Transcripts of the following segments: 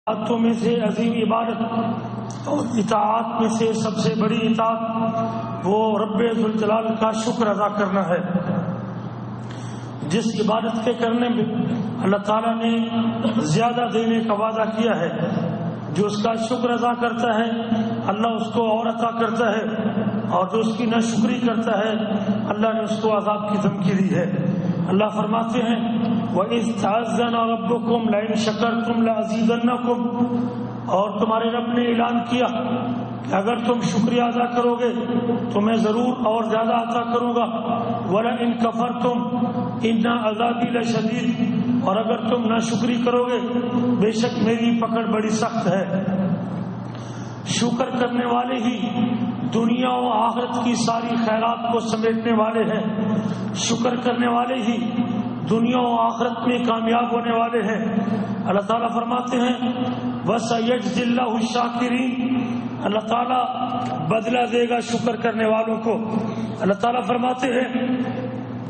عبادتوں میں سے عظیم عبادت اور اطاعت میں سے سب سے بڑی اطاعت وہ رب ذوالجلال کا شکر ادا کرنا ہے. جس عبادت کے کرنے میں اللہ تعالیٰ نے زیادہ دینے کا وعدہ کیا ہے، جو اس کا شکر ادا کرتا ہے اللہ اس کو اور عطا کرتا ہے، اور جو اس کی ناشکری کرتا ہے اللہ نے اس کو عذاب کی دھمکی دی ہے. اللہ فرماتے ہیں وَإِذْ تَعَذَّنَ رَبُّكُمْ لَئِن شَكَرْتُمْ لَأَزِيدَنَّكُمْ، اور تمہارے رب نے اعلان کیا کہ اگر تم شکریہ ادا کرو گے تو میں ضرور اور زیادہ عطا کروں گا. وَلَئِن كَفَرْتُمْ إِنَّ عَذَابِي لَشَدِيدٌ، اور اگر تم ناشکری کرو گے بے شک میری پکڑ بڑی سخت ہے. شکر کرنے والے ہی دنیا و آخرت کی ساری خیرات کو سمیٹنے والے ہیں. شکر کرنے والے ہی دنیا و آخرت میں کامیاب ہونے والے ہیں. اللہ تعالیٰ فرماتے ہیں وَسَيَجْزِي اللَّهُ الشَّاكِرِينَ، اللہ تعالیٰ بدلہ دے گا شکر کرنے والوں کو. اللہ تعالیٰ فرماتے ہیں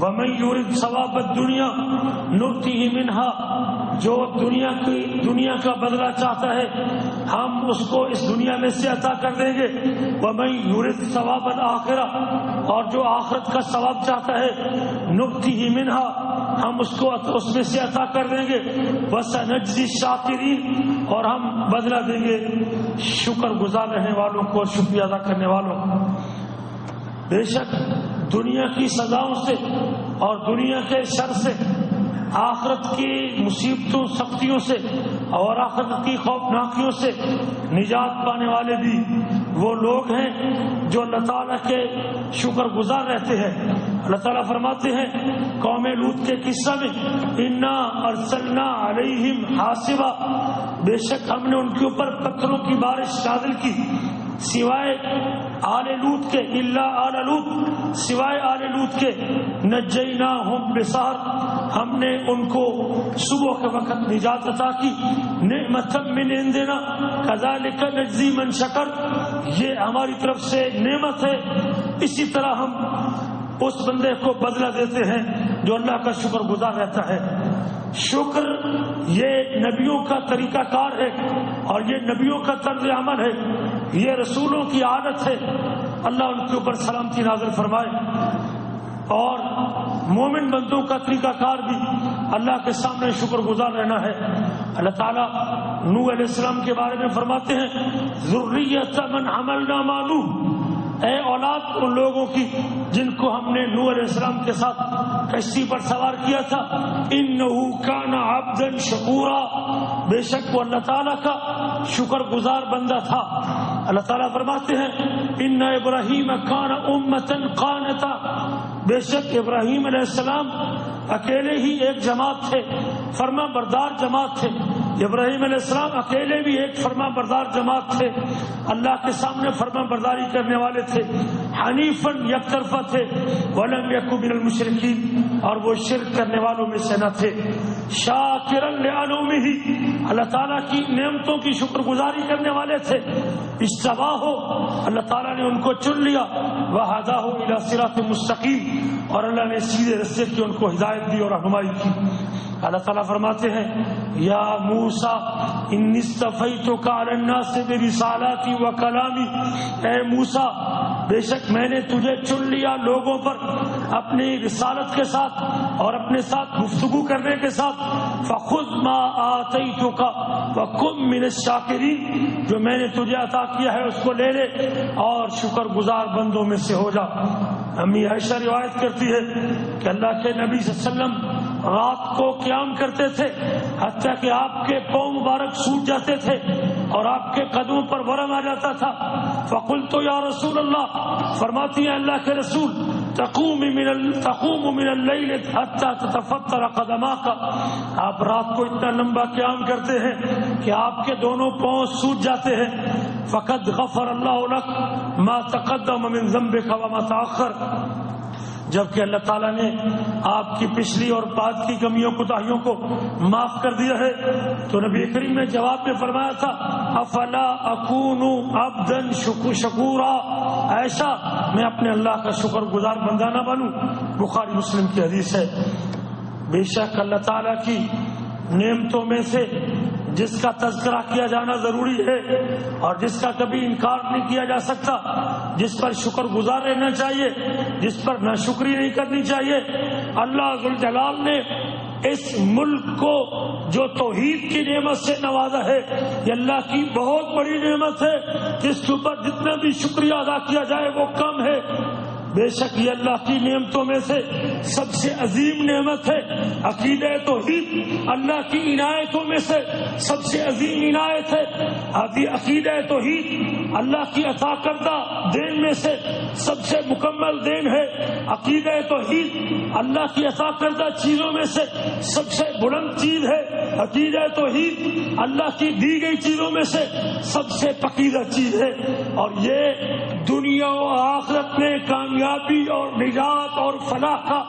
وَمَن يُرِدْ ثَوَابَ الدُّنْيَا نُؤْتِهِ مِنْهَا، جو دنیا کا بدلہ چاہتا ہے ہم اس کو اس دنیا میں سے عطا کر دیں گے. وَمَن يُرِدْ ثَوَابَ الْآخِرَةِ، اور جو آخرت کا ثواب چاہتا ہے نُؤْتِهِ مِنْهَا، ہم اس کو اس میں سے عطا کر دیں گے. وَسَنَجْزِي الشَّاكِرِينَ، اور ہم بدلہ دیں گے شکر گزار رہنے والوں کو، شکریہ ادا کرنے والوں کو. بے شک دنیا کی سزاؤں سے اور دنیا کے شر سے، آخرت کی مصیبتوں سختیوں سے اور آخرت کی خوفناکیوں سے نجات پانے والے بھی وہ لوگ ہیں جو اللہ تعالیٰ کے شکر گزار رہتے ہیں. اللہ تعالیٰ فرماتے ہیں قوم لوط کے قصہ میں انا ارسلنا علیہم حاصبا، بے شک ہم نے ان کے اوپر پتھروں کی بارش نازل کی سوائے آل لوط کے، الا آل لوط، سوائے آل لوط کے. نجیناہم بسحر، ہم نے ان کو صبح کے وقت نجات عطا کی. نعمت من عندنا کذالک نجزی من شکر، یہ ہماری طرف سے نعمت ہے، اسی طرح ہم اس بندے کو بدلہ دیتے ہیں جو اللہ کا شکر گزار رہتا ہے. شکر یہ نبیوں کا طریقہ کار ہے اور یہ نبیوں کا طرز عمل ہے، یہ رسولوں کی عادت ہے. اللہ ان کے اوپر سلامتی نازل فرمائے. اور مومن بندوں کا طریقہ کار بھی اللہ کے سامنے شکر گزار رہنا ہے. اللہ تعالیٰ نوح علیہ السلام کے بارے میں فرماتے ہیں ذریۃ من حملنا مع نوح، اے اولاد ان لوگوں کی جن کو ہم نے نوح علیہ السلام کے ساتھ کشتی پر سوار کیا تھا. انہ کان عبدا شکورا، بے شک وہ اللہ تعالیٰ کا شکر گزار بندہ تھا. اللہ تعالیٰ فرماتے ہیں ان ابراہیم کان امۃ قانتا، بے شک ابراہیم علیہ السلام اکیلے ہی ایک جماعت تھے، فرما بردار جماعت تھے. ابراہیم علیہ السلام اکیلے بھی ایک فرما بردار جماعت تھے، اللہ کے سامنے فرما برداری کرنے والے تھے. حنیفاً یک طرفہ تھے، ولم یکن من المشرکین، اور وہ شرک کرنے والوں میں سے نہ تھے. شاکرا لانعمہ، اللہ تعالیٰ کی نعمتوں کی شکر گزاری کرنے والے تھے. اجتباہ، اللہ تعالیٰ نے ان کو چن لیا. وہداہ الی صراط مستقیم، اور اللہ نے سیدھے رستے کی ان کو ہدایت دی اور رہنمائی کی. اللہ تعالیٰ فرماتے ہیں یا موسیٰ انی اصطفیتک علی الناس برسالاتی و کلامی، اے موسیٰ بے شک میں نے تجھے چن لیا لوگوں پر اپنی رسالت کے ساتھ اور اپنے ساتھ گفتگو کرنے کے ساتھ. فخذ ما آتیتک وکن من الشاکرین، جو میں نے تجھے عطا کیا ہے اس کو لے لے اور شکر گزار بندوں میں سے ہو جا. امی عائشہ روایت کرتی ہے کہ اللہ کے نبی صلی اللہ علیہ وسلم رات کو قیام کرتے تھے حتیٰ کہ آپ کے پاؤں مبارک سوج جاتے تھے اور آپ کے قدموں پر ورم آ جاتا تھا. فقلت یا رسول اللہ، فرماتی ہیں اللہ کے رسول تقوم من اللیل حتی تتفطر قدماک، آپ رات کو اتنا لمبا قیام کرتے ہیں کہ آپ کے دونوں پاؤں سوج جاتے ہیں. فقد غفر اللہ لک ما تقدم من ذنبک وما تاخر، جبکہ اللہ تعالیٰ نے آپ کی پچھلی اور بعد کی کمیوں کوتاہیوں کو معاف کر دیا ہے. تو نبی کریم نے جواب میں فرمایا تھا افلا اکون عبدا شکورا، ایسا میں اپنے اللہ کا شکر گزار بندہ نہ بنوں. بخاری مسلم کی حدیث ہے. بے شک اللہ تعالیٰ کی نعمتوں میں سے جس کا تذکرہ کیا جانا ضروری ہے اور جس کا کبھی انکار نہیں کیا جا سکتا، جس پر شکر گزار رہنا چاہیے، جس پر ناشکری نہیں کرنی چاہیے۔ اللہ ذوالجلال نے اس ملک کو جو توحید کی نعمت سے نوازا ہے، یہ اللہ کی بہت بڑی نعمت ہے، جس کے اوپر جتنا بھی شکریہ ادا کیا جائے وہ کم ہے۔ بے شک یہ اللہ کی نعمتوں میں سے سب سے عظیم نعمت ہے۔ عقیدہ توحید اللہ کی عنایتوں میں سے سب سے عظیم عنایت ہے۔ عقیدہ توحید اللہ کی عطا کردہ دین میں سے سب سے مکمل دین ہے۔ عقیدہ توحید اللہ کی عطا کردہ چیزوں میں سے سب سے بلند چیز ہے۔ عقیدہ توحید اللہ کی دی گئی چیزوں میں سے سب سے پکیزہ چیز ہے، اور یہ دنیا و آخرت میں کامیابی اور نجات اور فلاح کا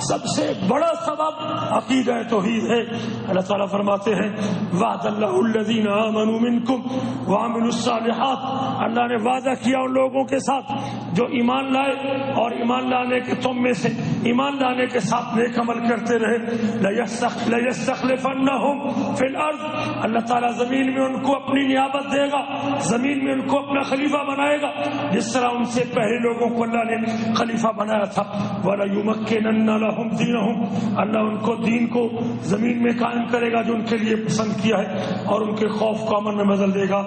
سب سے بڑا سبب عقیدہ توحید ہے۔ اللہ تعالیٰ فرماتے ہیں وعد اللہ الذین آمنوا منکم وعملوا الصالحات، اللہ نے وعدہ کیا ان لوگوں کے ساتھ جو ایمان لائے اور ایمان لانے کے تم میں سے ایمان لانے کے ساتھ نیک عمل کرتے رہے۔ لَيَسْتَخْلِفَنَّهُمْ فِي الْأَرْضِ، اللہ تعالیٰ زمین میں ان کو اپنی نیابت دے گا، زمین میں ان کو اپنا خلیفہ بنائے گا، جس طرح ان سے پہلے لوگوں کو اللہ نے خلیفہ بنایا تھا۔ وَلَيُمَكِّنَنَّ لَهُمْ دِينَهُمْ، اللہ ان کو دین کو زمین میں قائم کرے گا جو ان کے لیے پسند کیا ہے، اور ان کے خوف کو امن میں بدل دے گا۔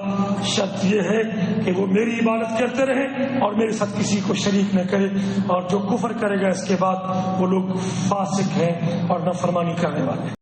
شرط یہ ہے کہ وہ میری عبادت کرتے رہیں اور میرے ساتھ کسی کو شریک نہ کرے، اور جو کفر کرے گا اس کے بعد وہ لوگ فاسق ہیں اور نافرمانی کرنے والے ہیں۔